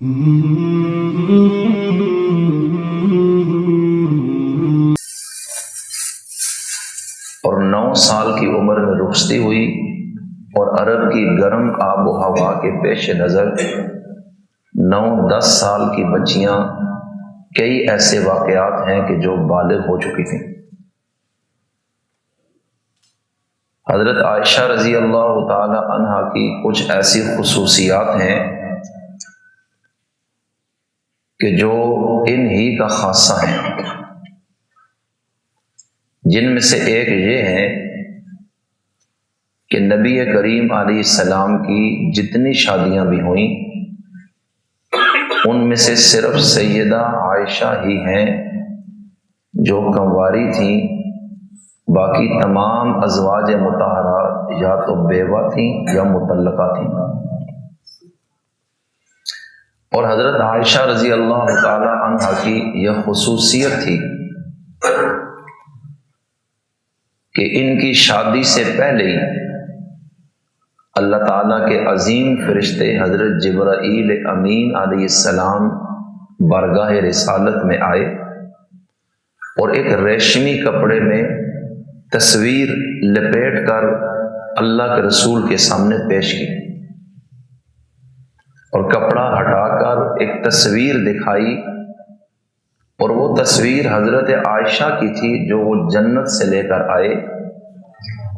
اور 9 سال کی عمر میں رخصتی ہوئی، اور عرب کی گرم آب و ہوا کے پیش نظر 9-10 سال کی بچیاں کئی ایسے واقعات ہیں کہ جو بالغ ہو چکی تھیں۔ حضرت عائشہ رضی اللہ تعالی عنہا کی کچھ ایسی خصوصیات ہیں کہ جو ان ہی کا خاصہ ہیں، جن میں سے ایک یہ ہے کہ نبی کریم علیہ السلام کی جتنی شادیاں بھی ہوئیں ان میں سے صرف سیدہ عائشہ ہی ہیں جو کنواری تھیں، باقی تمام ازواج مطہرات یا تو بیوہ تھیں یا مطلقہ تھیں۔ اور حضرت عائشہ رضی اللہ تعالی عنہا کی یہ خصوصیت تھی کہ ان کی شادی سے پہلے ہی اللہ تعالیٰ کے عظیم فرشتے حضرت جبرائیل امین علیہ السلام بارگاہ رسالت میں آئے اور ایک ریشمی کپڑے میں تصویر لپیٹ کر اللہ کے رسول کے سامنے پیش کی، اور کپڑا ہٹا کر ایک تصویر دکھائی، اور وہ تصویر حضرت عائشہ کی تھی جو وہ جنت سے لے کر آئے،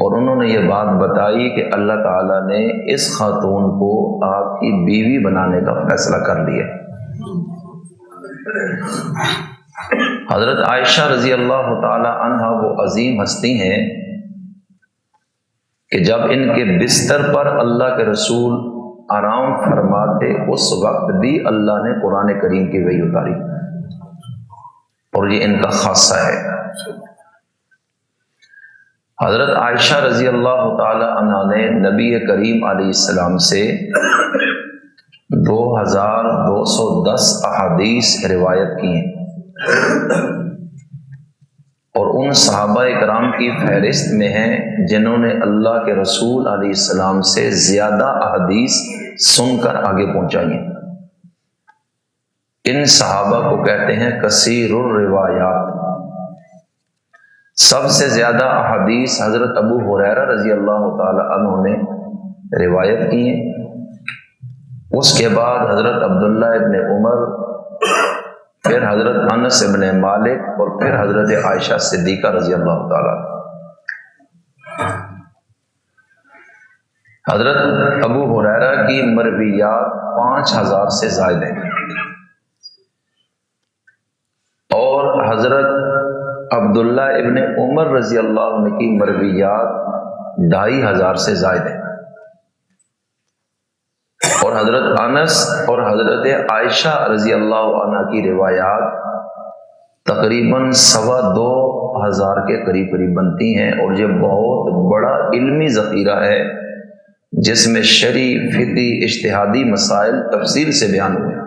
اور انہوں نے یہ بات بتائی کہ اللہ تعالیٰ نے اس خاتون کو آپ کی بیوی بنانے کا فیصلہ کر لیا۔ حضرت عائشہ رضی اللہ تعالی عنہا وہ عظیم ہستی ہیں کہ جب ان کے بستر پر اللہ کے رسول آرام فرماتے اس وقت بھی اللہ نے قرآن کریم کی وحی اتاری، اور یہ ان کا خاصہ ہے۔ حضرت عائشہ رضی اللہ تعالی عنہا نے نبی کریم علیہ السلام سے 2210 احادیث روایت کی ہیں، اور ان صحابہ کرام کی فہرست میں ہیں جنہوں نے اللہ کے رسول علیہ السلام سے زیادہ احادیث سن کر آگے پہنچائی ہیں۔ ان صحابہ کو کہتے ہیں کثیر الروایات۔ سب سے زیادہ احادیث حضرت ابو ہریرہ رضی اللہ تعالی عنہ نے روایت کی ہیں، اس کے بعد حضرت عبداللہ ابن عمر، پھر حضرت انس ابن مالک، اور پھر حضرت عائشہ صدیقہ رضی اللہ تعالی۔ حضرت ابو ہریرہ کی مرویات 5000 سے زائد ہیں، اور حضرت عبداللہ ابن عمر رضی اللہ عنہ کی مرویات 2500 سے زائد ہیں، اور حضرت انس اور حضرت عائشہ رضی اللہ عنہ کی روایات تقریباً 2500 کے قریب بنتی ہیں، اور یہ بہت بڑا علمی ذخیرہ ہے جس میں شرعی، فقہی، اجتہادی مسائل تفصیل سے بیان ہوئے ہیں۔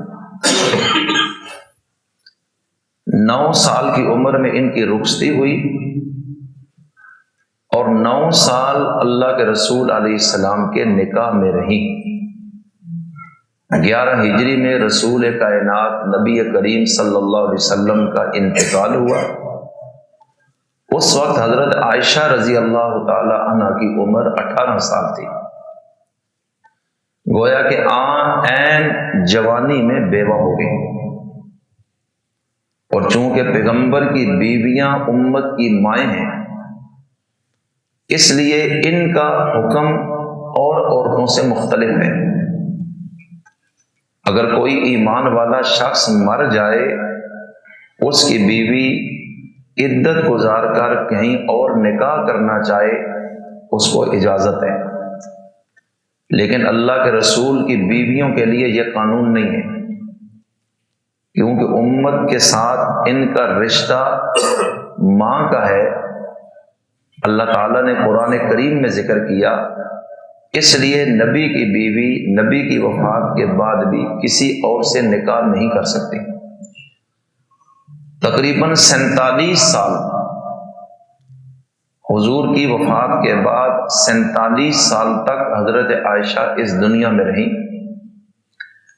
9 سال کی عمر میں ان کی رخصتی ہوئی، اور 9 سال اللہ کے رسول علیہ السلام کے نکاح میں رہی۔ 11 ہجری میں رسول کائنات نبی کریم صلی اللہ علیہ وسلم کا انتقال ہوا۔ اس وقت حضرت عائشہ رضی اللہ تعالی عنہ کی عمر 18 سال تھی، گویا کہ عین جوانی میں بیوہ ہو گئی، اور چونکہ پیغمبر کی بیویاں امت کی مائیں ہیں، اس لیے ان کا حکم اور عورتوں سے مختلف ہے۔ اگر کوئی ایمان والا شخص مر جائے، اس کی بیوی عدت گزار کر کہیں اور نکاح کرنا چاہے اس کو اجازت ہے، لیکن اللہ کے رسول کی بیویوں کے لیے یہ قانون نہیں ہے، کیونکہ امت کے ساتھ ان کا رشتہ ماں کا ہے۔ اللہ تعالیٰ نے قرآن کریم میں ذکر کیا، اس لیے نبی کی بیوی نبی کی وفات کے بعد بھی کسی اور سے نکاح نہیں کر سکتی۔ تقریباً 47 سال حضور کی وفات کے بعد 47 سال تک حضرت عائشہ اس دنیا میں رہیں،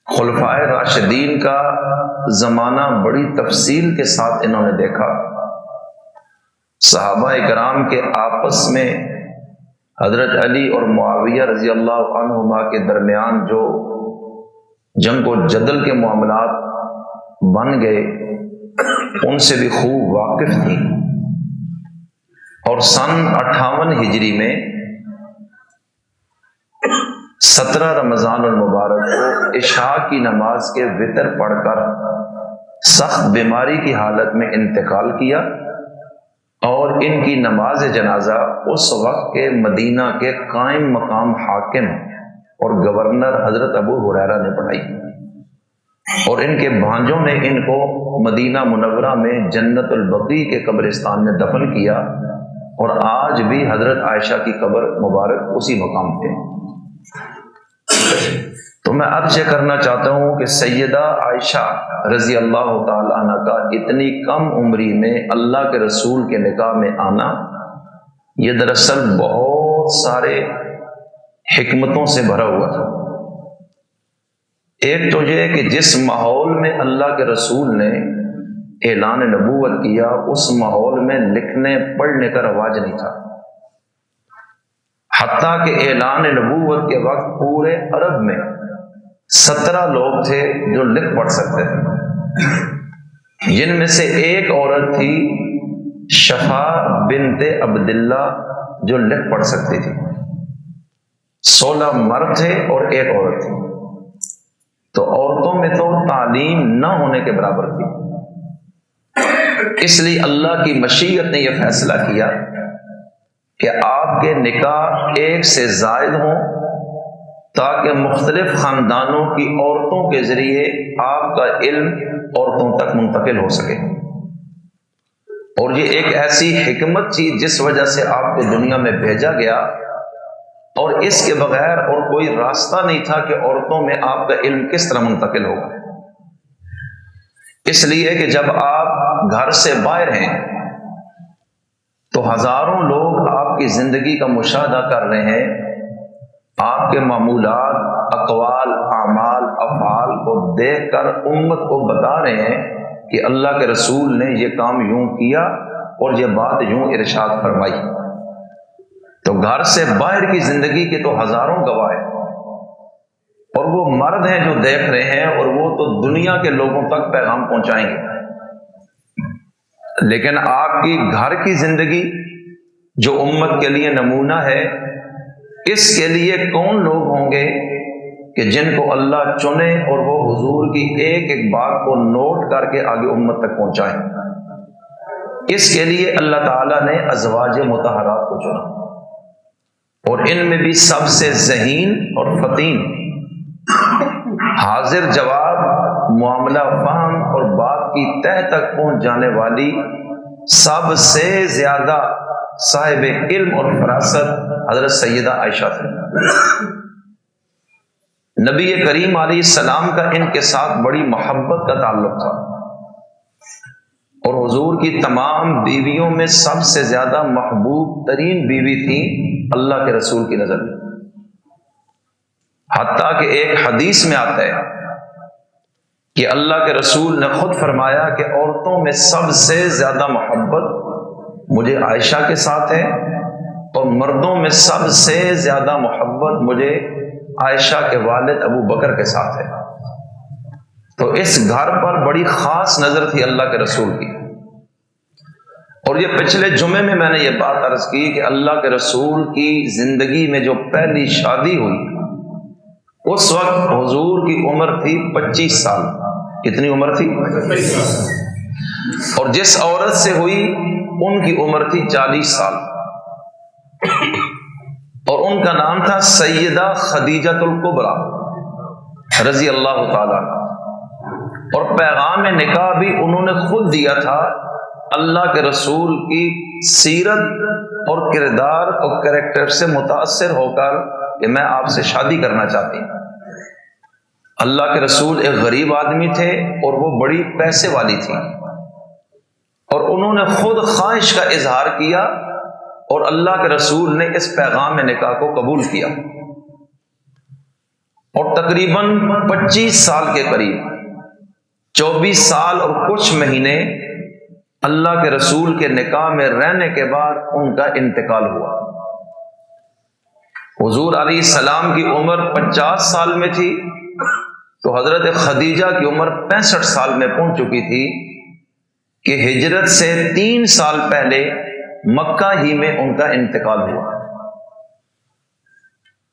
خلفائے راشدین کا زمانہ بڑی تفصیل کے ساتھ انہوں نے دیکھا۔ صحابہ کرام کے آپس میں حضرت علی اور معاویہ رضی اللہ عنہما کے درمیان جو جنگ و جدل کے معاملات بن گئے ان سے بھی خوب واقف تھی، اور سن 58 ہجری میں 17 رمضان المبارک کو عشاء کی نماز کے وتر پڑھ کر سخت بیماری کی حالت میں انتقال کیا، اور ان کی نماز جنازہ اس وقت کے مدینہ کے قائم مقام حاکم اور گورنر حضرت ابو ہریرہ نے پڑھائی، اور ان کے بھانجوں نے ان کو مدینہ منورہ میں جنت البقیع کے قبرستان میں دفن کیا، اور آج بھی حضرت عائشہ کی قبر مبارک اسی مقام پہ۔ تو میں عرض یہ کرنا چاہتا ہوں کہ سیدہ عائشہ رضی اللہ تعالی عنہ کا اتنی کم عمری میں اللہ کے رسول کے نکاح میں آنا، یہ دراصل بہت سارے حکمتوں سے بھرا ہوا تھا۔ ایک تو یہ کہ جس ماحول میں اللہ کے رسول نے اعلان نبوت کیا، اس ماحول میں لکھنے پڑھنے کا رواج نہیں تھا، حتیٰ کہ اعلان نبوت کے وقت پورے عرب میں 17 لوگ تھے جو لکھ پڑھ سکتے تھے، جن میں سے ایک عورت تھی شفا بنت عبداللہ جو لکھ پڑھ سکتی تھی، 16 مرد تھے اور ایک عورت تھی، تو عورتوں میں تو تعلیم نہ ہونے کے برابر تھی۔ اس لیے اللہ کی مشیت نے یہ فیصلہ کیا کہ آپ کے نکاح ایک سے زائد ہوں، تاکہ مختلف خاندانوں کی عورتوں کے ذریعے آپ کا علم عورتوں تک منتقل ہو سکے۔ اور یہ ایک ایسی حکمت تھی جس وجہ سے آپ کو دنیا میں بھیجا گیا، اور اس کے بغیر اور کوئی راستہ نہیں تھا کہ عورتوں میں آپ کا علم کس طرح منتقل ہوگا۔ اس لیے کہ جب آپ گھر سے باہر ہیں تو ہزاروں لوگ آپ کی زندگی کا مشاہدہ کر رہے ہیں، آپ کے معمولات، اقوال، اعمال، افعال کو دیکھ کر امت کو بتا رہے ہیں کہ اللہ کے رسول نے یہ کام یوں کیا اور یہ بات یوں ارشاد فرمائی۔ تو گھر سے باہر کی زندگی کے تو ہزاروں گواہ ہیں، اور وہ مرد ہیں جو دیکھ رہے ہیں، اور وہ تو دنیا کے لوگوں تک پیغام پہنچائیں گے۔ لیکن آپ کی گھر کی زندگی جو امت کے لیے نمونہ ہے، اس کے لیے کون لوگ ہوں گے کہ جن کو اللہ چنے اور وہ حضور کی ایک ایک بات کو نوٹ کر کے آگے امت تک پہنچائیں۔ اس کے لیے اللہ تعالیٰ نے ازواج مطہرات کو چنا، اور ان میں بھی سب سے ذہین اور فطین، حاضر جواب، معاملہ فہم اور بات کی تہ تک پہنچ جانے والی، سب سے زیادہ صاحب علم اور فراست حضرت سیدہ عائشہ تھی۔ نبی کریم علیہ السلام کا ان کے ساتھ بڑی محبت کا تعلق تھا، اور حضور کی تمام بیویوں میں سب سے زیادہ محبوب ترین بیوی تھی اللہ کے رسول کی نظر میں۔ حتیٰ کہ ایک حدیث میں آتا ہے کہ اللہ کے رسول نے خود فرمایا کہ عورتوں میں سب سے زیادہ محبت مجھے عائشہ کے ساتھ ہے، اور مردوں میں سب سے زیادہ محبت مجھے عائشہ کے والد ابو بکر کے ساتھ ہے۔ تو اس گھر پر بڑی خاص نظر تھی اللہ کے رسول کی۔ اور یہ پچھلے جمعے میں نے یہ بات عرض کی کہ اللہ کے رسول کی زندگی میں جو پہلی شادی ہوئی، اس وقت حضور کی عمر تھی 25 سال۔ کتنی عمر تھی؟ اور جس عورت سے ہوئی ان کی عمر تھی 40 سال، اور ان کا نام تھا سیدہ خدیجہ الکبریٰ رضی اللہ تعالیٰ عنہ۔ اور پیغام نکاح بھی انہوں نے خود دیا تھا، اللہ کے رسول کی سیرت اور کردار اور کریکٹر سے متاثر ہو کر کہ میں آپ سے شادی کرنا چاہتی ہوں۔ اللہ کے رسول ایک غریب آدمی تھے اور وہ بڑی پیسے والی تھی، اور انہوں نے خود خواہش کا اظہار کیا، اور اللہ کے رسول نے اس پیغام نکاح کو قبول کیا۔ اور تقریباً 25 سال کے قریب 24 سال اور کچھ مہینے اللہ کے رسول کے نکاح میں رہنے کے بعد ان کا انتقال ہوا۔ حضور علیہ السلام کی عمر 50 سال میں تھی تو حضرت خدیجہ کی عمر 65 سال میں پہنچ چکی تھی کہ ہجرت سے 3 سال پہلے مکہ ہی میں ان کا انتقال ہوا۔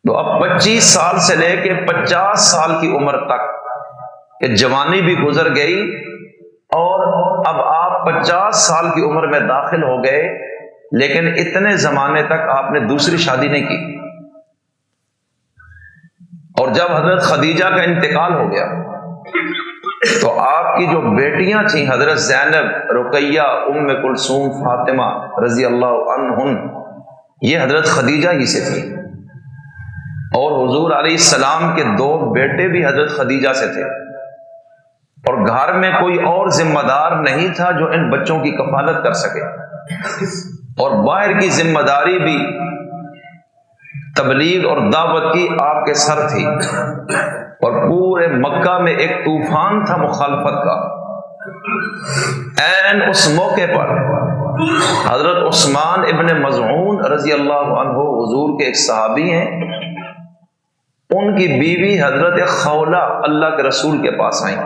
تو اب 25 سال سے لے کے 50 سال کی عمر تک کہ جوانی بھی گزر گئی اور اب آپ 50 سال کی عمر میں داخل ہو گئے، لیکن اتنے زمانے تک آپ نے دوسری شادی نہیں کی۔ اور جب حضرت خدیجہ کا انتقال ہو گیا تو آپ کی جو بیٹیاں تھیں حضرت زینب، رقیہ، ام کلثوم، فاطمہ رضی اللہ عنہن، یہ حضرت خدیجہ ہی سے تھی، اور حضور علیہ السلام کے 2 بیٹے بھی حضرت خدیجہ سے تھے، اور گھر میں کوئی اور ذمہ دار نہیں تھا جو ان بچوں کی کفالت کر سکے، اور باہر کی ذمہ داری بھی تبلیغ اور دعوت کی آپ کے سر تھی، اور پورے مکہ میں ایک طوفان تھا مخالفت کا۔ این اس موقع پر حضرت عثمان ابن مظعون رضی اللہ عنہ حضور کے ایک صحابی ہیں، ان کی بیوی حضرت خولہ اللہ کے رسول کے پاس آئیں۔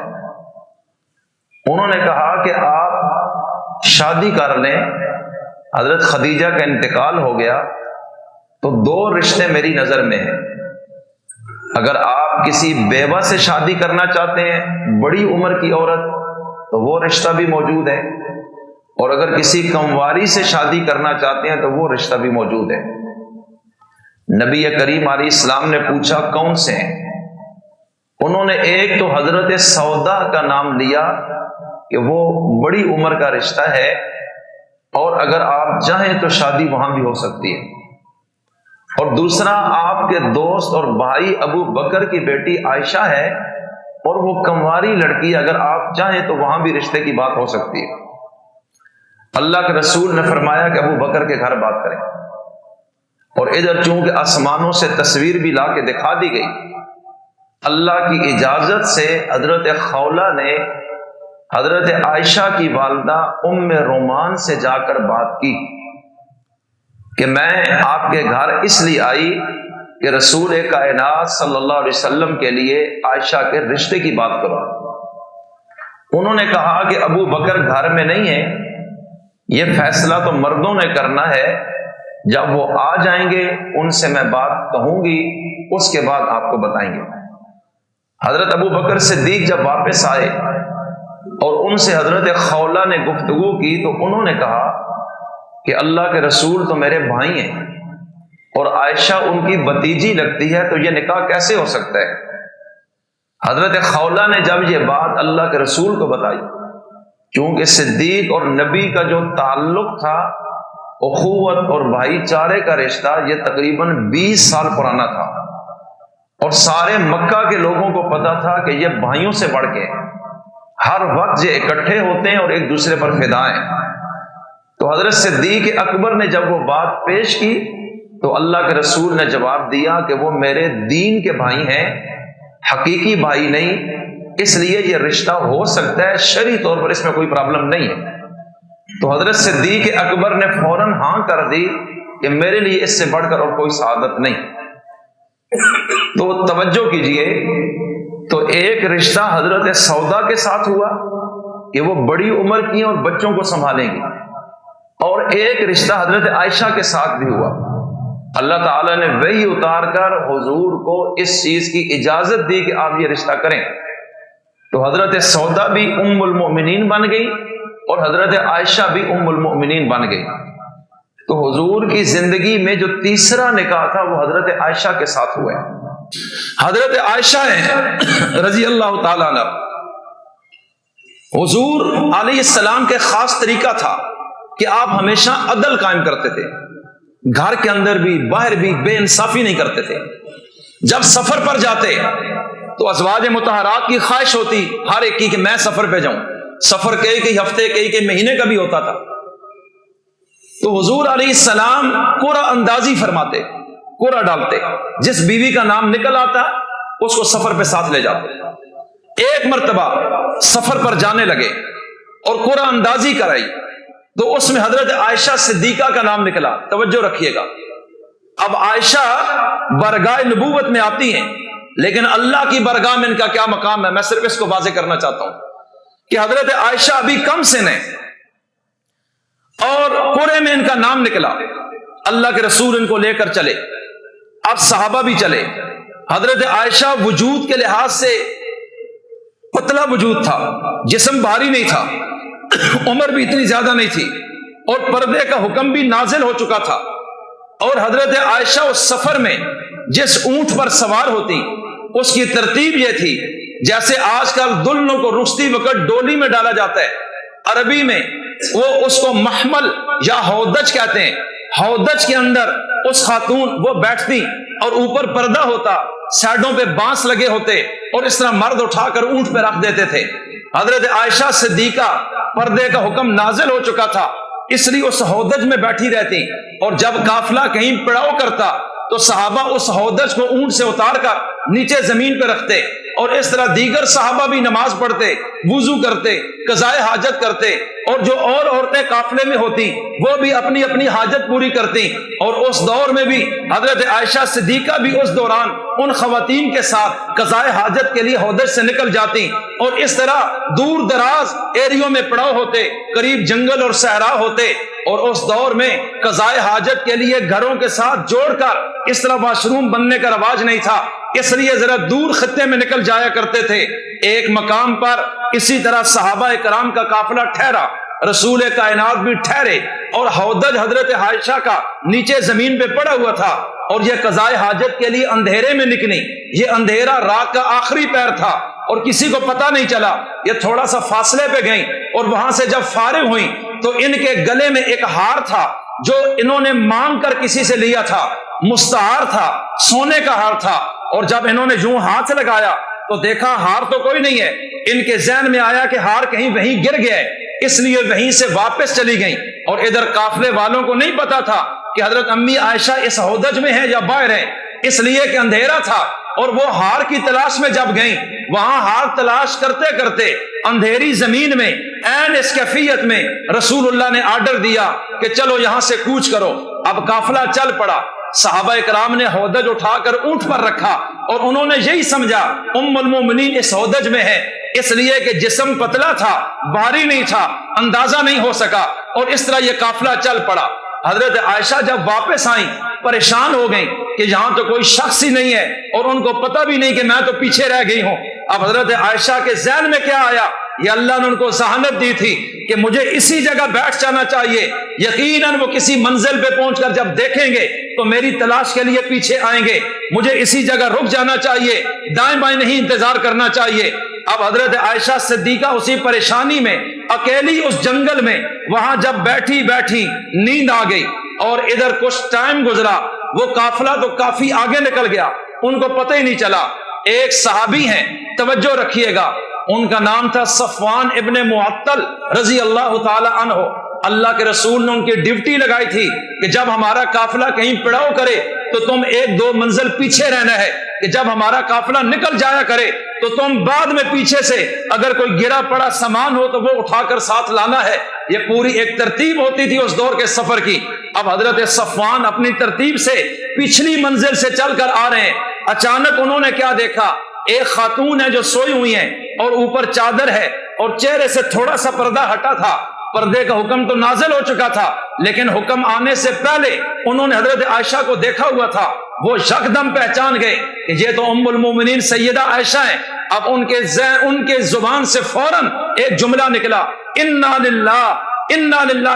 انہوں نے کہا کہ آپ شادی کر لیں، حضرت خدیجہ کا انتقال ہو گیا تو 2 رشتے میری نظر میں ہیں، اگر آپ کسی بیوہ سے شادی کرنا چاہتے ہیں بڑی عمر کی عورت تو وہ رشتہ بھی موجود ہے، اور اگر کسی کمواری سے شادی کرنا چاہتے ہیں تو وہ رشتہ بھی موجود ہے۔ نبی کریم علیہ السلام نے پوچھا کون سے ہیں؟ انہوں نے ایک تو حضرت سودا کا نام لیا کہ وہ بڑی عمر کا رشتہ ہے، اور اگر آپ چاہیں تو شادی وہاں بھی ہو سکتی ہے، اور دوسرا آپ کے دوست اور بھائی ابو بکر کی بیٹی عائشہ ہے، اور وہ کمواری لڑکی، اگر آپ چاہیں تو وہاں بھی رشتے کی بات ہو سکتی ہے۔ اللہ کے رسول نے فرمایا کہ ابو بکر کے گھر بات کریں، اور ادھر چونکہ آسمانوں سے تصویر بھی لا کے دکھا دی گئی، اللہ کی اجازت سے حضرت خولہ نے حضرت عائشہ کی والدہ ام رومان سے جا کر بات کی کہ میں آپ کے گھر اس لیے آئی کہ رسول کائنات صلی اللہ علیہ وسلم کے لیے عائشہ کے رشتے کی بات کرو۔ انہوں نے کہا کہ ابو بکر گھر میں نہیں ہے، یہ فیصلہ تو مردوں نے کرنا ہے، جب وہ آ جائیں گے ان سے میں بات کہوں گی، اس کے بعد آپ کو بتائیں گے۔ حضرت ابو بکر صدیق جب واپس آئے اور ان سے حضرت خولہ نے گفتگو کی تو انہوں نے کہا کہ اللہ کے رسول تو میرے بھائی ہیں اور عائشہ ان کی بھتیجی لگتی ہے، تو یہ نکاح کیسے ہو سکتا ہے؟ حضرت خولہ نے جب یہ بات اللہ کے رسول کو بتائی، چونکہ صدیق اور نبی کا جو تعلق تھا، اخوت اور بھائی چارے کا رشتہ، یہ تقریباً 20 سال پرانا تھا، اور سارے مکہ کے لوگوں کو پتا تھا کہ یہ بھائیوں سے بڑھ کے ہر وقت یہ اکٹھے ہوتے ہیں اور ایک دوسرے پر فدا ہیں۔ تو حضرت صدیق اکبر نے جب وہ بات پیش کی تو اللہ کے رسول نے جواب دیا کہ وہ میرے دین کے بھائی ہیں، حقیقی بھائی نہیں، اس لیے یہ رشتہ ہو سکتا ہے، شرعی طور پر اس میں کوئی پرابلم نہیں ہے۔ تو حضرت صدیق اکبر نے فوراً ہاں کر دی کہ میرے لیے اس سے بڑھ کر اور کوئی سعادت نہیں۔ تو توجہ کیجئے، تو ایک رشتہ حضرت سودا کے ساتھ ہوا کہ وہ بڑی عمر کی ہیں اور بچوں کو سنبھالیں گی، اور ایک رشتہ حضرت عائشہ کے ساتھ بھی ہوا۔ اللہ تعالیٰ نے وحی اتار کر حضور کو اس چیز کی اجازت دی کہ آپ یہ رشتہ کریں، تو حضرت سودا بھی ام المؤمنین بن گئی اور حضرت عائشہ بھی ام المؤمنین بن گئی۔ تو حضور کی زندگی میں جو تیسرا نکاح تھا وہ حضرت عائشہ کے ساتھ ہوا ہے۔ حضرت عائشہ ہیں رضی اللہ تعالیٰ عنہ، حضور علیہ السلام کے خاص طریقہ تھا کہ آپ ہمیشہ عدل قائم کرتے تھے، گھر کے اندر بھی باہر بھی بے انصافی نہیں کرتے تھے۔ جب سفر پر جاتے تو ازواج مطہرات کی خواہش ہوتی ہر ایک کی کہ میں سفر پہ جاؤں، سفر کئی ہفتے کئی مہینے کا بھی ہوتا تھا، تو حضور علیہ السلام قرعہ اندازی فرماتے، قرعہ ڈالتے، جس بیوی کا نام نکل آتا اس کو سفر پہ ساتھ لے جاتے. ایک مرتبہ سفر پر جانے لگے اور قرآن اندازی کرائی تو اس میں حضرت عائشہ صدیقہ کا نام نکلا. توجہ رکھیے گا. اب عائشہ برگاہ نبوت میں آتی ہیں، لیکن اللہ کی برگاہ میں ان کا کیا مقام ہے، میں صرف اس کو واضح کرنا چاہتا ہوں کہ حضرت عائشہ ابھی کم سن ہے اور قرے میں ان کا نام نکلا. اللہ کے رسول ان کو لے کر چلے. اب صحابہ بھی چلے. حضرت عائشہ وجود کے لحاظ سے پتلا وجود تھا، جسم بھاری نہیں تھا، عمر بھی اتنی زیادہ نہیں تھی اور پردے کا حکم بھی نازل ہو چکا تھا. اور حضرت عائشہ اس سفر میں جس اونٹ پر سوار ہوتی، اس کی ترتیب یہ تھی جیسے آج کل دلہنوں کو رخصتی وقت ڈولی میں ڈالا جاتا ہے، عربی میں وہ اس کو محمل یا ہودج کہتے ہیں. ہودج کے اندر اس خاتون وہ بیٹھتی اور اوپر پردہ ہوتا، سائڈوں پہ بانس لگے ہوتے اور اس طرح مرد اٹھا کر اونٹ پہ رکھ دیتے تھے. حضرت عائشہ صدیقہ پردے کا حکم نازل ہو چکا تھا، اس لیے اس ہودج میں بیٹھی رہتی اور جب قافلہ کہیں پڑاؤ کرتا تو صحابہ اس ہودج کو اونٹ سے اتار کر نیچے زمین پہ رکھتے اور اس طرح دیگر صحابہ بھی نماز پڑھتے، وضو کرتے، قضائے حاجت کرتے اور جو اور عورتیں قافلے میں ہوتی وہ بھی اپنی اپنی حاجت پوری کرتی. اور اس دور میں بھی حضرت عائشہ صدیقہ بھی اس دوران ان خواتین کے ساتھ قضائے حاجت کے لیے ہودج سے نکل جاتی اور اس طرح دور دراز ایریوں میں پڑاؤ ہوتے، قریب جنگل اور صحرا ہوتے. اور اس دور میں قضائے حاجت کے لیے گھروں کے ساتھ جوڑ کر اس طرح واش روم بننے کا رواج نہیں تھا، اس لیے ذرا دور خطے میں نکل جایا کرتے تھے. ایک مقام پر اسی طرح صحابہ کرام کا قافلہ ٹھہرا، رسول کائنات بھی ٹھہرے اور ہودج حضرت عائشہ کا نیچے زمین پہ پڑا ہوا تھا اور یہ قضائے حاجت کے لیے اندھیرے میں نکلی. یہ اندھیرا رات کا آخری پہر تھا اور کسی کو پتہ نہیں چلا. یہ تھوڑا سا فاصلے پہ گئیں اور وہاں سے جب فارغ ہوئیں تو ان کے گلے میں ایک ہار تھا جو انہوں نے مانگ کر کسی سے لیا تھا، مستعار تھا، سونے کا ہار تھا. اور جب انہوں نے یوں ہاتھ لگایا تو دیکھا ہار تو کوئی نہیں ہے. ان کے ذہن میں آیا کہ ہار کہیں وہیں گر گیا ہے، اس لیے وہیں سے واپس چلی گئیں. اور ادھر قافلے والوں کو نہیں پتا تھا کہ حضرت امی عائشہ اس ہودج میں ہیں یا باہر ہیں، اس لیے کہ اندھیرا تھا. اور وہ ہار کی تلاش میں جب گئیں، وہاں ہار تلاش کرتے کرتے اندھیری زمین میں عین اس کیفیت میں رسول اللہ نے آرڈر دیا کہ چلو یہاں سے کوچ کرو. اب قافلہ چل پڑا. صحابہ کرام نے ہودج اٹھا کر اونٹ پر رکھا اور انہوں نے یہی سمجھا ام المومنین اس ہودج میں ہے، اس لیے کہ جسم پتلا تھا، بھاری نہیں تھا، اندازہ نہیں ہو سکا اور اس طرح یہ قافلہ چل پڑا. حضرت عائشہ جب واپس آئیں پریشان ہو گئیں کہ یہاں تو کوئی شخص ہی نہیں ہے اور ان کو پتہ بھی نہیں کہ میں تو پیچھے رہ گئی ہوں. اب حضرت عائشہ کے ذہن میں کیا آیا؟ یہ اللہ نے ان کو ذہانت دی تھی کہ مجھے اسی جگہ بیٹھ جانا چاہیے، یقیناً وہ کسی منزل پہ پہنچ کر جب دیکھیں گے تو میری تلاش کے لیے پیچھے آئیں گے، مجھے اسی جگہ رک جانا چاہیے، دائیں بائیں نہیں انتظار کرنا چاہیے. اب حضرت عائشہ صدیقہ اسی پریشانی میں اکیلی اس جنگل میں وہاں جب بیٹھی بیٹھی نیند آ گئی اور ادھر کچھ ٹائم گزرا، وہ قافلہ تو کافی آگے نکل گیا، ان کو پتہ ہی نہیں چلا. ایک صحابی ہیں، توجہ رکھیے گا، ان کا نام تھا صفوان ابن معطل رضی اللہ تعالی عنہ. اللہ کے رسول نے ان کی ڈیوٹی لگائی تھی کہ جب ہمارا قافلہ کہیں پڑاؤ کرے تو تم ایک دو منزل پیچھے رہنا ہے، کہ جب ہمارا قافلہ نکل جایا کرے تو تم بعد میں پیچھے سے اگر کوئی گرا پڑا سامان ہو تو وہ اٹھا کر ساتھ لانا ہے. یہ پوری ایک ترتیب ہوتی تھی اس دور کے سفر کی. اب حضرت صفوان اپنی ترتیب سے پچھلی منزل سے چل کر آ رہے ہیں. اچانک انہوں نے کیا دیکھا؟ ایک خاتون ہے جو سوئی ہوئی ہیں اور اوپر چادر ہے اور چہرے سے تھوڑا سا پردہ ہٹا تھا. پردے کا حکم تو نازل ہو چکا تھا لیکن حکم آنے سے پہلے انہوں نے حضرت عائشہ کو دیکھا ہوا تھا. وہ یکدم پہچان گئے کہ یہ تو ام المومنین سیدہ عائشہ ہیں. اب ان کے زبان سے فوراً ایک جملہ نکلا، انا للہ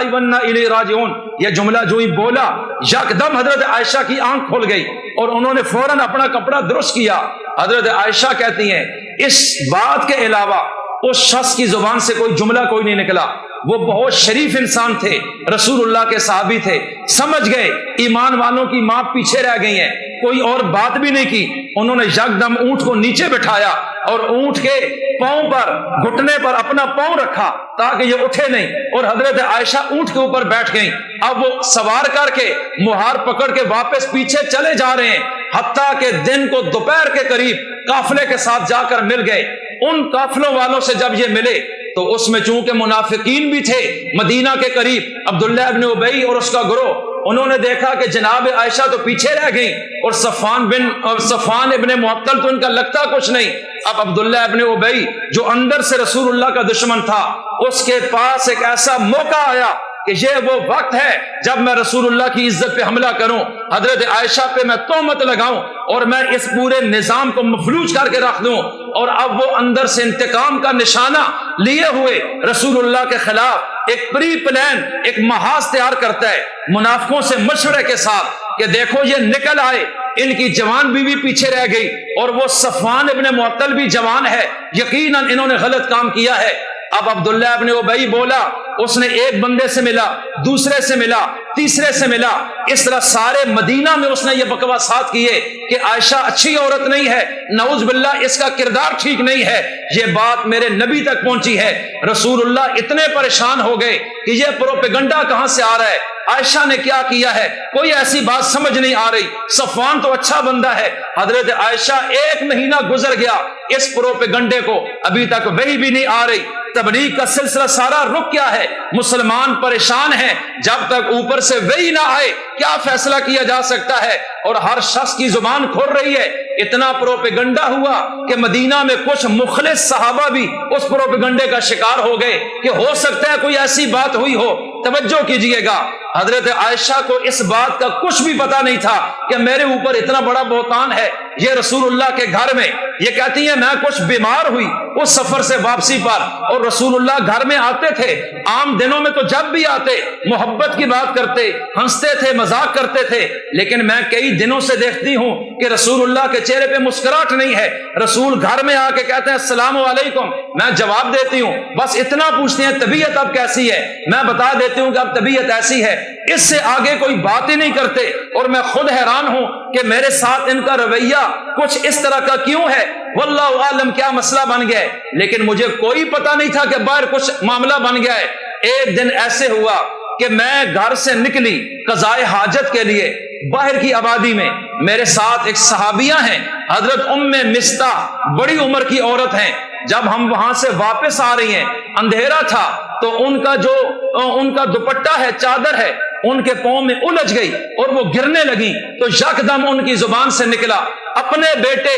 و انا الیہ راجعون. یہ جملہ جو ہی بولا یکدم حضرت عائشہ کی آنکھ کھل گئی اور انہوں نے فوراً اپنا کپڑا درست کیا. حضرت عائشہ کہتی ہیں اس بات کے علاوہ اس شخص کی زبان سے کوئی جملہ کوئی نہیں نکلا. وہ بہت شریف انسان تھے، رسول اللہ کے صحابی تھے، سمجھ گئے ایمان والوں کی ماں پیچھے رہ گئی ہیں، کوئی اور بات بھی نہیں کی. انہوں نے یکدم اونٹ کو نیچے بٹھایا اور اونٹ کے پاؤں پر، گھٹنے پر اپنا پاؤں رکھا تاکہ یہ اٹھے نہیں اور حضرت عائشہ اونٹ کے اوپر بیٹھ گئیں. اب وہ سوار کر کے مہار پکڑ کے واپس پیچھے چلے جا رہے ہیں. حتیٰ کہ دن کو دوپہر کے قریب قافلے کے ساتھ جا کر مل گئے۔ ان قافلوں والوں سے جب یہ ملے تو اس میں چونکہ منافقین بھی تھے مدینہ کے قریب، عبداللہ ابن ابی اور اس کا گروہ، انہوں نے دیکھا کہ جناب عائشہ تو پیچھے رہ گئیں اور صفوان ابن معطل تو ان کا لگتا کچھ نہیں۔ اب عبداللہ ابن ابی جو اندر سے رسول اللہ کا دشمن تھا، اس کے پاس ایک ایسا موقع آیا کہ یہ وہ وقت ہے جب میں رسول اللہ کی عزت پہ حملہ کروں، حضرت عائشہ پہ میں تہمت لگاؤں اور میں اس پورے نظام کو مفلوج کر کے رکھ دوں۔ اور اب وہ اندر سے انتقام کا نشانہ لیے ہوئے رسول اللہ کے خلاف ایک پری پلان، ایک محاذ تیار کرتا ہے منافقوں سے مشورے کے ساتھ کہ دیکھو یہ نکل آئے، ان کی جوان بیوی پیچھے رہ گئی اور وہ صفوان ابن معطل بھی جوان ہے، یقیناً انہوں نے غلط کام کیا ہے۔ اب عبداللہ ابن ابی بولا، اس نے ایک بندے سے ملا، دوسرے سے ملا، تیسرے سے ملا، اس طرح سارے مدینہ میں اس نے یہ بکواسات کیے کہ عائشہ اچھی عورت نہیں ہے، نعوذ باللہ اس کا کردار ٹھیک نہیں ہے۔ یہ بات میرے نبی تک پہنچی ہے، رسول اللہ اتنے پریشان ہو گئے کہ یہ پروپیگنڈا کہاں سے آ رہا ہے، عائشہ نے کیا کیا ہے، کوئی ایسی بات سمجھ نہیں آ رہی، صفوان تو اچھا بندہ ہے۔ حضرت عائشہ 1 مہینہ گزر گیا، اس پروپیگنڈے کو ابھی تک وحی بھی نہیں آ رہی، تبلیغ کا سلسلہ سارا رک گیا ہے، مسلمان پریشان ہیں، جب تک اوپر سے وحی نہ آئے کیا فیصلہ کیا جا سکتا ہے، اور ہر شخص کی زبان کھول رہی ہے۔ اتنا پروپیگنڈا ہوا کہ مدینہ میں کچھ مخلص صحابہ بھی اس پروپیگنڈے کا شکار ہو گئے کہ ہو سکتا ہے کوئی ایسی بات ہوئی ہو۔ توجہ کیجئے گا، حضرت عائشہ کو اس بات کا کچھ بھی پتا نہیں تھا کہ میرے اوپر اتنا بڑا بہتان ہے۔ یہ رسول اللہ کے گھر میں یہ کہتی ہیں میں کچھ بیمار ہوئی اس سفر سے واپسی پر، اور رسول اللہ گھر میں آتے تھے، عام دنوں میں تو جب بھی آتے محبت کی بات کرتے، ہنستے تھے، مذاق کرتے تھے، لیکن میں کئی دنوں سے دیکھتی ہوں کہ رسول اللہ کے چہرے پہ مسکراہٹ نہیں ہے۔ رسول گھر میں آ کے کہتے ہیں السلام علیکم، میں جواب دیتی ہوں، بس اتنا پوچھتے ہیں طبیعت اب کیسی ہے، میں بتا دیتی ہوں کہ اب طبیعت ایسی ہے، اس سے آگے کوئی بات ہی نہیں کرتے۔ اور میں خود حیران ہوں کہ میرے ساتھ ان کا رویہ کچھ اس طرح کا کیوں ہے، واللہ عالم کیا مسئلہ بن گیا ہے، لیکن مجھے کوئی پتہ نہیں تھا کہ باہر کچھ معاملہ بن گیا ہے۔ ایک دن ایسے ہوا کہ میں گھر سے نکلی قضائے حاجت کے لیے، باہر کی آبادی میں میرے ساتھ ایک صحابیہ ہیں، حضرت ام مستح، بڑی عمر کی عورت ہیں۔ جب ہم وہاں سے واپس آ رہی ہیں، اندھیرا تھا، تو ان کا دوپٹہ ہے، چادر ہے، ان کے پاؤں میں الجھ گئی اور وہ گرنے لگی، تو یکدم ان کی زبان سے نکلا اپنے بیٹے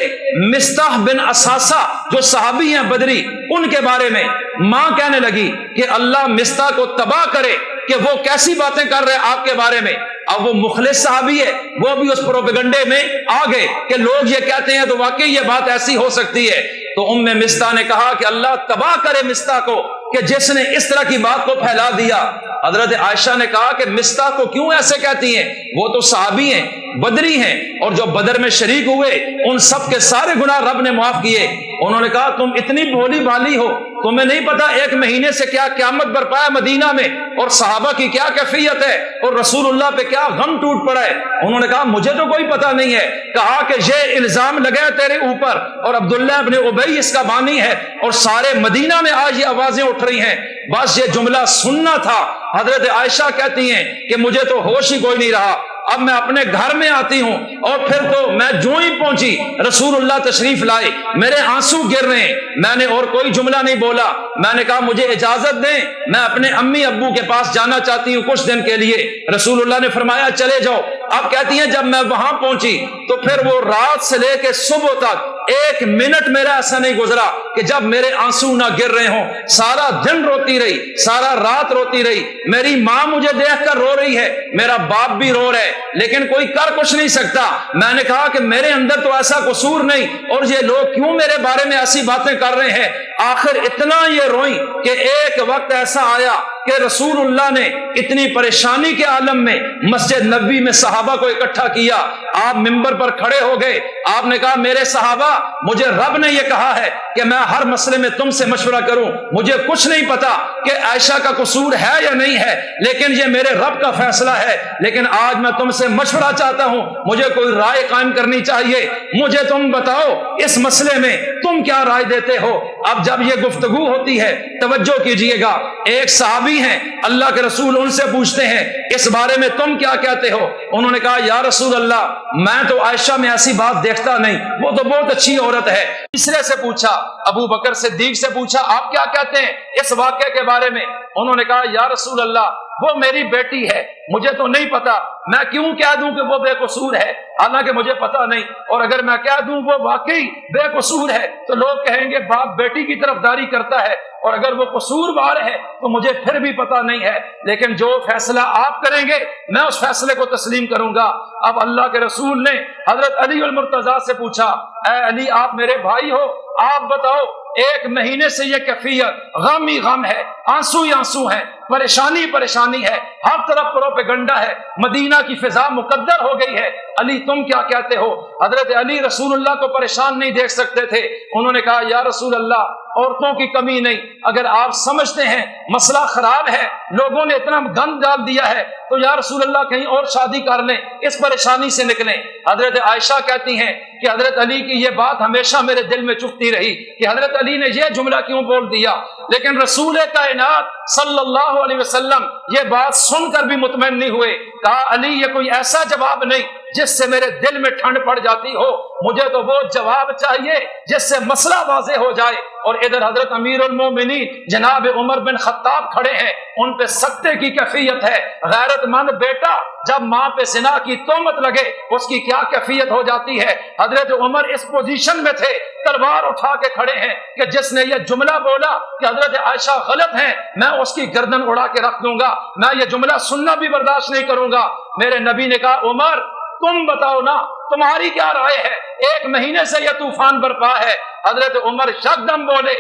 مستح بن اساسہ جو صحابی ہیں بدری، ان کے بارے میں ماں کہنے لگی کہ اللہ مستح کو تباہ کرے کہ وہ کیسی باتیں کر رہے آپ کے بارے میں۔ اب وہ مخلص صحابی ہے، وہ بھی اس پروپیگنڈے میں آ گئے کہ لوگ یہ کہتے ہیں تو واقعی یہ بات ایسی ہو سکتی ہے۔ تو ام مستح نے کہا کہ اللہ تباہ کرے مستح کو کہ جس نے اس طرح کی بات کو پھیلا دیا۔ حضرت عائشہ نے کہا کہ مستح کو کیوں ایسے کہتی ہیں، وہ تو صحابی ہیں، بدری ہیں، اور جو بدر میں شریک ہوئے ان سب کے سارے گناہ رب نے معاف کیے۔ انہوں نے کہا تم اتنی بھولی بھالی ہو، تمہیں نہیں پتا 1 مہینے سے کیا قیامت برپا ہے مدینہ میں، اور صحابہ کی کیا کیفیت ہے، اور رسول اللہ پہ کیا غم ٹوٹ پڑا ہے۔ انہوں نے کہا مجھے تو کوئی پتا نہیں ہے۔ کہا کہ یہ الزام لگا تیرے اوپر، اور عبداللہ ابن ابی اس کا بانی ہے، اور سارے مدینہ میں آج یہ آوازیں اٹھ رہی ہیں۔ بس یہ جملہ سننا تھا۔ حضرت عائشہ کہتی ہیں کہ مجھے تو ہوش ہی کوئی نہیں رہا۔ اب میں اپنے گھر میں آتی ہوں، اور پھر تو میں جو ہی پہنچی رسول اللہ تشریف لائے، میرے آنسو گر رہے ہیں، میں نے اور کوئی جملہ نہیں بولا۔ میں نے کہا مجھے اجازت دیں، میں اپنے امی ابو کے پاس جانا چاہتی ہوں کچھ دن کے لیے۔ رسول اللہ نے فرمایا چلے جاؤ۔ اب کہتی ہیں جب میں وہاں پہنچی تو پھر وہ رات سے لے کے صبح تک 1 منٹ میرا ایسا نہیں گزرا کہ جب میرے آنسو نہ گر رہے ہوں۔ سارا دن روتی رہی، سارا رات روتی رہی، میری ماں مجھے دیکھ کر رو رہی ہے، میرا باپ بھی رو رہا ہے، لیکن کوئی کر کچھ نہیں سکتا۔ میں نے کہا کہ میرے اندر تو ایسا قصور نہیں، اور یہ لوگ کیوں میرے بارے میں ایسی باتیں کر رہے ہیں۔ آخر اتنا یہ روئی کہ ایک وقت ایسا آیا کہ رسول اللہ نے اتنی پریشانی کے عالم میں مسجد نبوی میں صحابہ کو اکٹھا کیا۔ آپ منبر پر کھڑے ہو گئے، آپ نے کہا میرے صحابہ، مجھے رب نے یہ کہا ہے کہ میں ہر مسئلے میں تم سے مشورہ کروں، مجھے کچھ نہیں پتا کہ عائشہ کا قصور ہے یا نہیں ہے، لیکن یہ میرے رب کا فیصلہ ہے۔ لیکن آج میں تم سے مشورہ چاہتا ہوں، مجھے کوئی رائے قائم کرنی چاہیے، مجھے تم بتاؤ اس مسئلے میں تم کیا رائے دیتے ہو۔ اب جب یہ گفتگو ہوتی ہے توجہ کیجئے گا، ایک صحابی ہیں، اللہ کے رسول ان سے پوچھتے ہیں اس بارے میں تم کیا کہتے ہو؟ انہوں نے کہا یا رسول اللہ میں تو عائشہ میں ایسی بات دیکھتا نہیں، وہ تو بہت اچھی عورت ہے۔ تیسرے سے پوچھا، ابو بکر صدیق سے پوچھا آپ کیا کہتے ہیں اس واقعے کے بارے میں؟ انہوں نے کہا یا رسول اللہ وہ میری بیٹی ہے، مجھے تو نہیں پتا، میں کیوں کہہ دوں کہ وہ بے قصور ہے، حالانکہ مجھے پتا نہیں، اور اگر میں کہہ دوں وہ واقعی بے قصور ہے تو لوگ کہیں گے باپ بیٹی کی طرفداری کرتا ہے، اور اگر وہ قصوروار ہے تو مجھے پھر بھی پتا نہیں ہے، لیکن جو فیصلہ آپ کریں گے میں اس فیصلے کو تسلیم کروں گا۔ اب اللہ کے رسول نے حضرت علی المرتضیٰ سے پوچھا اے علی آپ میرے بھائی ہو، آپ بتاؤ ایک مہینے سے یہ کیفیت غم ہی غم ہے، آنسو ہی آنسو ہیں، پریشانی پریشانی ہے، ہر طرف پروپیگنڈا ہے، مدینہ کی فضا مقدر ہو گئی ہے، علی تم کیا کہتے ہو؟ حضرت علی رسول اللہ کو پریشان نہیں دیکھ سکتے تھے، انہوں نے کہا یا رسول اللہ عورتوں کی کمی نہیں، اگر آپ سمجھتے ہیں مسئلہ خراب ہے، لوگوں نے اتنا گند ڈال دیا ہے تو یا رسول اللہ کہیں اور شادی کر لیں، اس پریشانی سے نکلیں۔ حضرت عائشہ کہتی ہیں کہ حضرت علی کی یہ بات ہمیشہ میرے دل میں چپتی رہی کہ حضرت علی نے یہ جملہ کیوں بول دیا، لیکن رسول کائنات صلی اللہ علیہ وسلم یہ بات سن کر بھی مطمئن نہیں ہوئے، کہا علی یہ کوئی ایسا جواب نہیں جس سے میرے دل میں ٹھنڈ پڑ جاتی ہو، مجھے تو وہ جواب چاہیے جس سے مسئلہ واضح ہو جائے۔ اور ادھر حضرت امیر المومنین جناب عمر بن خطاب کھڑے ہیں، ان پہ سکتے کی کیفیت ہے، غیرت مند بیٹا جب ماں پہ زنا کی تہمت لگے اس کی کیا کیفیت ہو جاتی ہے۔ حضرت عمر اس پوزیشن میں تھے، تلوار اٹھا کے کھڑے ہیں کہ جس نے یہ جملہ بولا کہ حضرت عائشہ غلط ہیں میں اس کی گردن اڑا کے رکھ دوں گا، میں یہ جملہ سننا بھی برداشت نہیں کروں گا۔ میرے نبی نے کہا عمر تم بتاؤ نا تمہاری کیا رائے ہے، ایک مہینے سے یہ طوفان برپا ہے۔ حضرت عمر شکدم بولے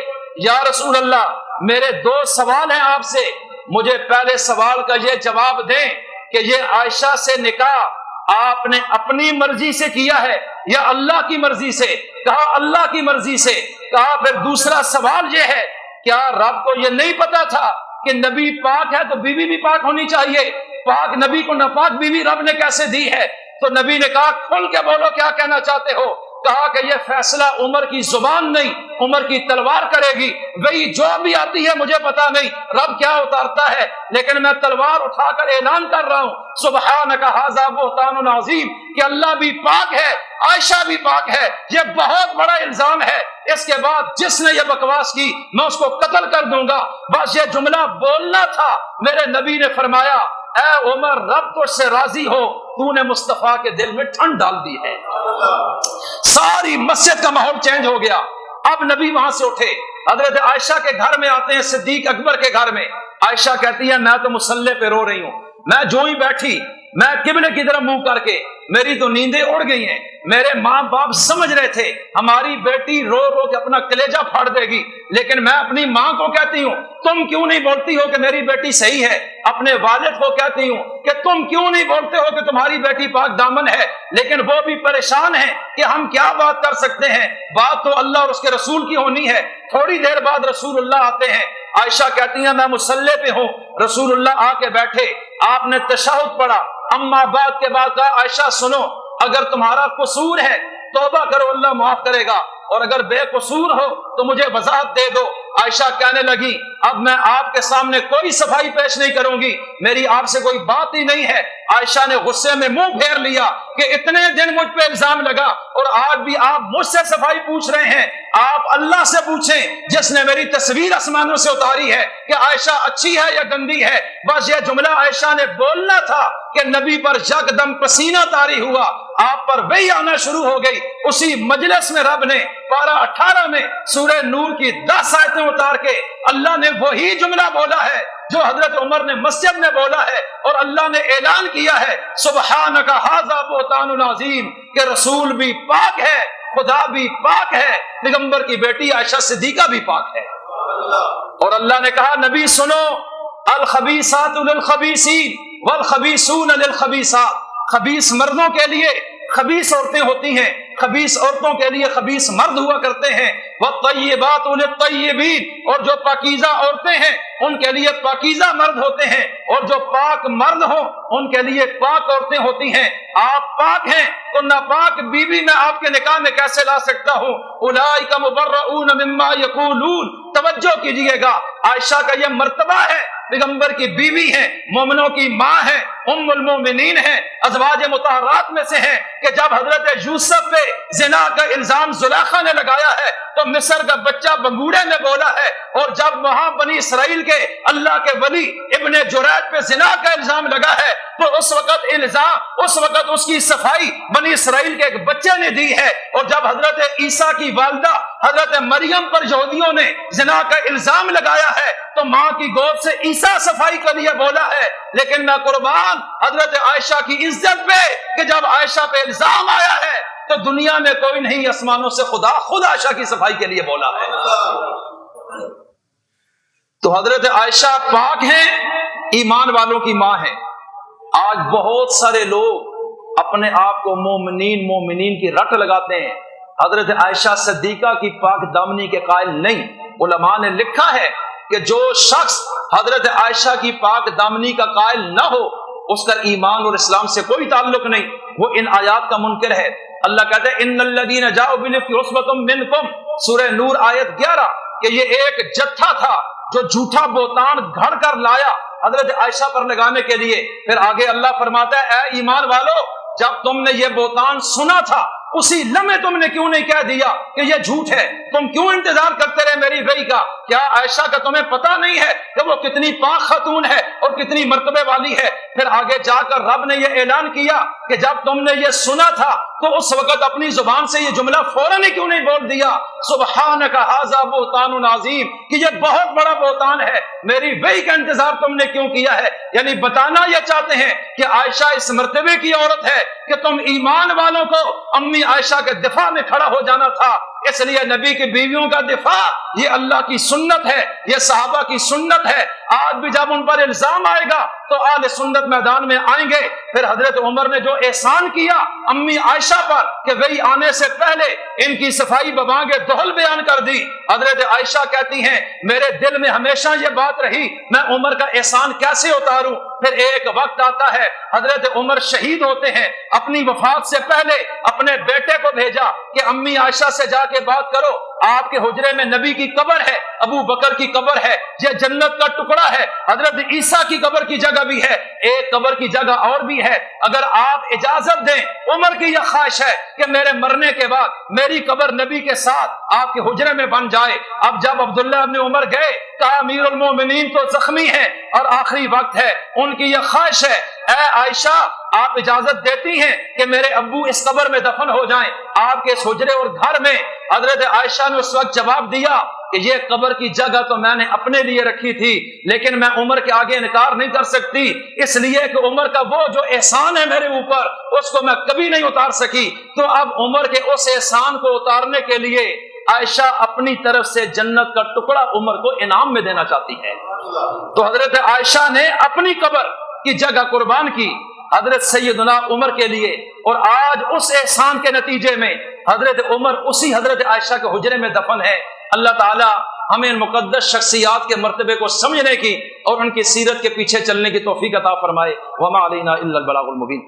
یا رسول اللہ میرے دو سوال ہیں آپ سے، مجھے پہلے سوال کا یہ جواب دیں کہ یہ عائشہ سے نکاح آپ نے اپنی مرضی سے کیا ہے یا اللہ کی مرضی سے؟ کہا اللہ کی مرضی سے۔ کہا پھر دوسرا سوال یہ ہے کیا رب کو یہ نہیں پتا تھا کہ نبی پاک ہے تو بیوی بھی پاک ہونی چاہیے، پاک نبی کو ناپاک بیوی رب نے کیسے دی ہے؟ تو نبی نے کہا کھل کے بولو کیا کہنا چاہتے ہو؟ کہا کہ یہ فیصلہ عمر کی زبان نہیں عمر کی تلوار کرے گی، وہی جو بھی آتی ہے مجھے پتا نہیں رب کیا اتارتا ہے، لیکن میں تلوار اٹھا کر اعلان کر رہا ہوں سبحانک ھذا بہتان عظیم کہ اللہ بھی پاک ہے، عائشہ بھی پاک ہے، یہ بہت بڑا الزام ہے، اس کے بعد جس نے یہ بکواس کی میں اس کو قتل کر دوں گا۔ بس یہ جملہ بولنا تھا، میرے نبی نے فرمایا اے عمر رب تو سے راضی ہو، تو نے مصطفیٰ کے دل میں ٹھنڈ ڈال دی ہے۔ ساری مسجد کا ماحول چینج ہو گیا۔ اب نبی وہاں سے اٹھے، حضرت عائشہ کے گھر میں آتے ہیں، صدیق اکبر کے گھر میں۔ عائشہ کہتی ہے میں تو مصلی پہ رو رہی ہوں، میں جو ہی بیٹھی میں قبلے کی طرف منہ کر کے میری تو نیندیں اڑ گئی ہیں، میرے ماں باپ سمجھ رہے تھے ہماری بیٹی رو رو کے اپنا کلیجہ پھاڑ دے گی، لیکن میں اپنی ماں کو کہتی ہوں تم کیوں نہیں بولتی ہو کہ میری بیٹی صحیح ہے، اپنے والد کو کہتی ہوں کہ تم کیوں نہیں بولتے ہو کہ تمہاری بیٹی پاک دامن ہے، لیکن وہ بھی پریشان ہیں کہ ہم کیا بات کر سکتے ہیں، بات تو اللہ اور اس کے رسول کی ہونی ہے۔ تھوڑی دیر بعد رسول اللہ آتے ہیں، عائشہ کہتی ہیں میں مصلی پہ ہوں، رسول اللہ آ کے بیٹھے، آپ نے تشہد پڑھا، اما بعد کے بعد کہا عائشہ سنو اگر تمہارا قصور ہے توبہ کرو اللہ معاف کرے گا، اور اگر بے قصور ہو تو مجھے وضاحت دے دو۔ عائشہ کہنے لگی اب میں آپ کے سامنے کوئی صفائی پیش نہیں کروں گی، میری آپ سے کوئی بات ہی نہیں ہے۔ عائشہ نے غصے میں منہ پھیر لیا کہ اتنے دن مجھ پہ الزام لگا اور آج بھی آپ مجھ سے صفائی پوچھ رہے ہیں، آپ اللہ سے پوچھیں جس نے میری تصویر آسمانوں سے اتاری ہے کہ عائشہ اچھی ہے یا گندی ہے۔ بس یہ جملہ عائشہ نے بولنا تھا کہ نبی پر یکدم پسینہ طاری ہوا، آپ پر وہی آنا شروع ہو گئی۔ اسی مجلس میں رب نے پارہ 18 میں سورہ نور کی 10 آیتیں اتار کے اللہ نے وہی جملہ بولا ہے جو حضرت عمر نے مسجد میں بولا ہے، اور اللہ نے اعلان کیا ہے سبحانک ھذا بہتان عظیم کہ رسول بھی پاک ہے، خدا بھی پاک ہے، پیغمبر کی بیٹی عائشہ صدیقہ بھی پاک ہے۔ اور اللہ نے کہا نبی سنو الخبیثات للخبیثین والخبیثون للخبیثات، خبیث مردوں کے لیے خبیث عورتیں ہوتی ہیں، خبیث عورتوں کے لیے خبیث مرد ہوا کرتے ہیں، والطیبات للطیبین، اور جو پاکیزہ عورتیں ہیں ان کے لیے پاکیزہ مرد ہوتے ہیں، اور جو پاک مرد ہوں ان کے لیے پاک عورتیں ہوتی ہیں۔ آپ پاک ہیں تو ناپاک بیوی میں آپ کے نکاح میں کیسے لا سکتا ہوں؟ اولئک مبرؤون مما یقولون، توجہ کیجئے گا، عائشہ کا یہ مرتبہ ہے، پیغمبر کی بیوی ہیں، مومنوں کی ماں ہیں، ام المومنین ہیں، ازواج مطہرات میں سے ہیں، کہ جب حضرت یوسف پہ زنا کا الزام زلیخا نے لگایا ہے تو مصر کا بچہ بنگوڑے میں بولا ہے، اور جب وہاں بنی اسرائیل کے اللہ کے ولی ابن جریج پہ زنا کا الزام لگا ہے تو اس وقت اس کی صفائی بنی اسرائیل کے ایک بچے نے دی ہے، اور جب حضرت عیسیٰ کی والدہ حضرت مریم پر یہودیوں نے زنا کا الزام لگایا ہے تو ماں کی گود سے عیسیٰ صفائی کے لیے بولا ہے۔ لیکن میں قربان حضرت عائشہ کی عزت پہ کہ جب عائشہ پہ الزام آیا ہے تو دنیا میں کوئی نہیں، آسمانوں سے خود عائشہ کی صفائی کے لیے بولا ہے۔ تو حضرت عائشہ پاک ہیں، ایمان والوں کی ماں ہیں۔ آج بہت سارے لوگ اپنے آپ کو مومنین کی رٹ لگاتے ہیں، حضرت عائشہ صدیقہ کی پاک دامنی کے قائل نہیں۔ علماء نے لکھا ہے کہ جو شخص حضرت عائشہ کی پاک دامنی کا قائل نہ ہو اس کا ایمان اور اسلام سے کوئی تعلق نہیں، وہ ان آیات کا منکر ہے۔ اللہ کہتے ہیں ان الذین جاؤوا بالافک عصبۃ منکم، سورہ نور آیت 11، کہ یہ ایک جتھا تھا جو جھوٹا بہتان گھڑ کر لایا حضرت عائشہ پر لگانے کے لیے۔ پھر آگے اللہ فرماتا ہے اے ایمان والو، جب تم نے یہ بہتان سنا تھا اسی لمحے تم نے کیوں نہیں کہہ دیا کہ یہ جھوٹ ہے؟ تم کیوں انتظار کرتے رہے میری وحی کا؟ کیا عائشہ کا تمہیں پتہ نہیں ہے کہ وہ کتنی پاک خاتون ہے اور کتنی مرتبے والی ہے؟ پھر آگے جا کر رب نے یہ اعلان کیا کہ جب تم نے یہ سنا تھا تو اس وقت اپنی زبان سے یہ جملہ فوراً ہی کیوں نہیں بول دیا سبحانک ھذا بہتان عظیم، کہ یہ بہت بڑا بہتان ہے، میری وحی کا انتظار تم نے کیوں کیا ہے؟ یعنی بتانا یہ چاہتے ہیں کہ عائشہ اس مرتبے کی عورت ہے کہ تم ایمان والوں کو امی عائشہ کے دفاع میں کھڑا ہو جانا تھا۔ اس لیے نبی کی بیویوں کا دفاع یہ اللہ کی سنت ہے، یہ صحابہ کی سنت ہے۔ آج بھی جب ان پر الزام آئے گا تو اہل سنت میدان میں آئیں گے۔ پھر حضرت عمر نے جو احسان کیا امی عائشہ پر کہ وہی آنے سے پہلے ان کی صفائی ببانگ دہل بیان کر دی، حضرت عائشہ کہتی ہیں میرے دل میں ہمیشہ یہ بات رہی میں عمر کا احسان کیسے اتاروں۔ پھر ایک وقت آتا ہے حضرت عمر شہید ہوتے ہیں، اپنی وفات سے پہلے اپنے بیٹے کو بھیجا کہ امی عائشہ سے جا کے بات کرو، آپ کے حجرے میں نبی کی قبر ہے، ابو بکر کی قبر ہے، یہ جنت کا ٹکڑا ہے، حضرت عیسیٰ کی قبر کی جگہ بھی ہے، ایک قبر کی جگہ اور بھی ہے، اگر آپ اجازت دیں عمر کی یہ خواہش ہے کہ میرے مرنے کے بعد میری قبر نبی کے ساتھ آپ کے حجرے میں بن جائے۔ اب جب عبداللہ ابن عمر گئے کہا امیر المومنین تو زخمی ہیں اور آخری وقت ہے، ان کی یہ خواہش ہے اے عائشہ آپ اجازت دیتی ہیں کہ میرے ابو اس قبر میں دفن ہو جائیں آپ کے اس حجرے اور گھر میں؟ حضرت عائشہ نے اس وقت جواب دیا کہ یہ قبر کی جگہ تو میں نے اپنے لیے رکھی تھی لیکن میں عمر کے آگے انکار نہیں کر سکتی، اس لیے کہ عمر کا وہ جو احسان ہے میرے اوپر اس کو میں کبھی نہیں اتار سکی۔ تو اب عمر کے اس احسان کو اتارنے کے لیے عائشہ اپنی طرف سے جنت کا ٹکڑا عمر کو انعام میں دینا چاہتی ہے۔ تو حضرت عائشہ نے اپنی قبر کی جگہ قربان کی حضرت سیدنا عمر کے لیے، اور آج اس احسان کے نتیجے میں حضرت عمر اسی حضرت عائشہ کے حجرے میں دفن ہے۔ اللہ تعالی ہمیں ان مقدس شخصیات کے مرتبے کو سمجھنے کی اور ان کی سیرت کے پیچھے چلنے کی توفیق عطا فرمائے۔ وما علینا الا البلاغ المبین۔